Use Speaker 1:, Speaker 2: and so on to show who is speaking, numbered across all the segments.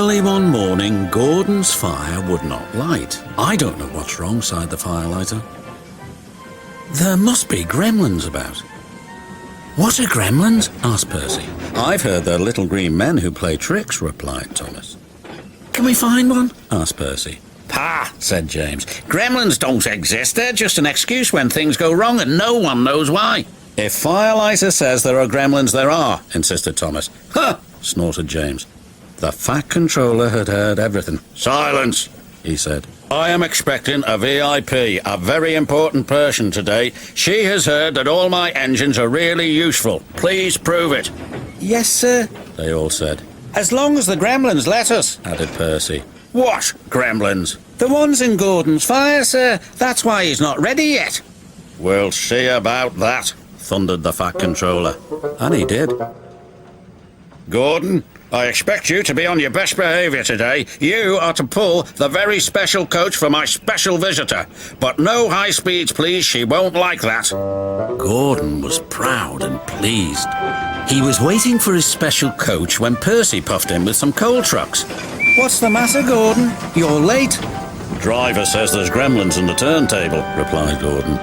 Speaker 1: Early one morning, Gordon's fire would not light. I don't know what's wrong, sighed the firelighter. There must be gremlins about. What are gremlins? Asked Percy. I've heard they're little green men who play tricks, replied Thomas. Can we find one? Asked Percy. Pah, said James. Gremlins don't exist. They're just an excuse when things go wrong and no one knows why. If Firelighter says there are gremlins, there are, insisted Thomas. Huh, snorted James. The Fat Controller had heard everything. Silence, he said. I am expecting a VIP, a very important person today. She has heard that all my engines are really useful. Please prove it. Yes, sir, they all said. As long as the gremlins let us, added Percy. What gremlins? The ones in Gordon's fire, sir. That's why he's not ready yet. We'll see about that, thundered the Fat Controller. And he did. Gordon, I expect you to be on your best behaviour today. You are to pull the very special coach for my special visitor. But no high speeds, please. She won't like that. Gordon was proud and pleased. He was waiting for his special coach when Percy puffed in with some coal trucks. What's the matter, Gordon? You're late. Driver says there's gremlins in the turntable, replied Gordon.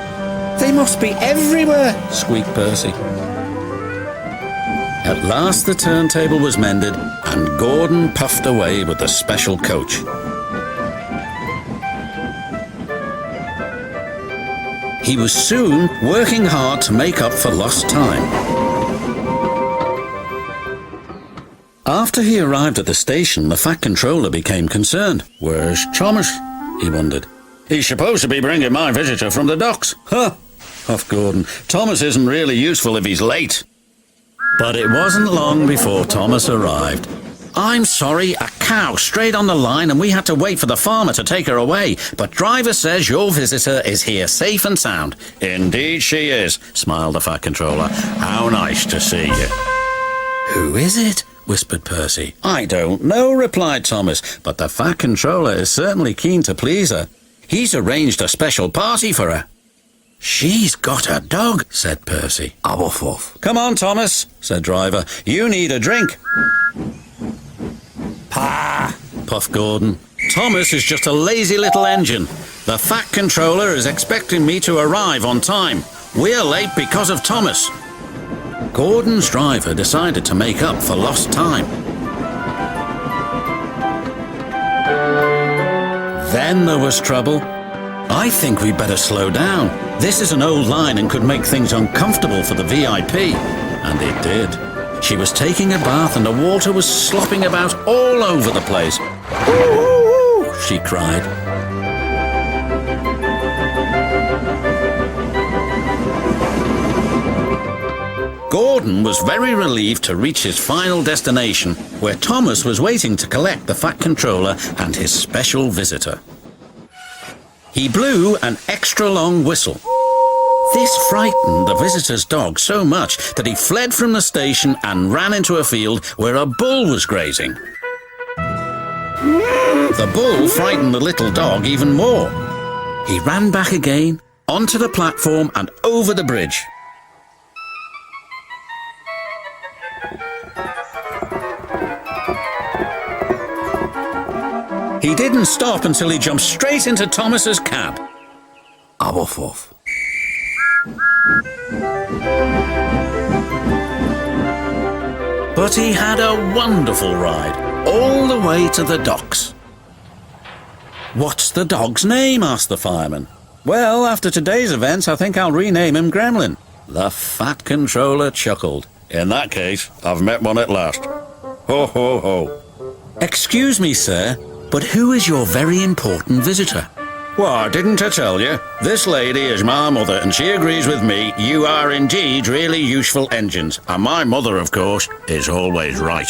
Speaker 1: They must be everywhere, squeaked Percy. At last the turntable was mended and Gordon puffed away with the special coach. He was soon working hard to make up for lost time. After he arrived at the station, the Fat Controller became concerned. Where's Thomas? He wondered. He's supposed to be bringing my visitor from the docks. Huh, huffed Gordon. Thomas isn't really useful if he's late. But it wasn't long before Thomas arrived. I'm sorry, a cow strayed on the line and we had to wait for the farmer to take her away. But driver says your visitor is here safe and sound. Indeed she is, smiled the Fat Controller. How nice to see you. Who is it? Whispered Percy. I don't know, replied Thomas, but the Fat Controller is certainly keen to please her. He's arranged a special party for her. She's got a dog, said Percy. Come on, Thomas, said Driver. You need a drink. Pah, puffed Gordon. Thomas is just a lazy little engine. The Fat Controller is expecting me to arrive on time. We're late because of Thomas. Gordon's driver decided to make up for lost time. Then there was trouble. I think we'd better slow down. This is an old line and could make things uncomfortable for the VIP. And it did. She was taking a bath and the water was slopping about all over the place. Ooh, she cried. Gordon was very relieved to reach his final destination, where Thomas was waiting to collect the Fat Controller and his special visitor. He blew an extra long whistle. This frightened the visitor's dog so much that he fled from the station and ran into a field where a bull was grazing. The bull frightened the little dog even more. He ran back again, onto the platform and over the bridge. He didn't stop until he jumped straight into Thomas's cab. But he had a wonderful ride, all the way to the docks. What's the dog's name? Asked the fireman. Well, after today's events, I think I'll rename him Gremlin. The Fat Controller chuckled. In that case, I've met one at last. Ho, ho, ho. Excuse me, sir, but who is your very important visitor? Why, didn't I tell you? This lady is my mother, and she agrees with me. You are indeed really useful engines. And my mother, of course, is always right.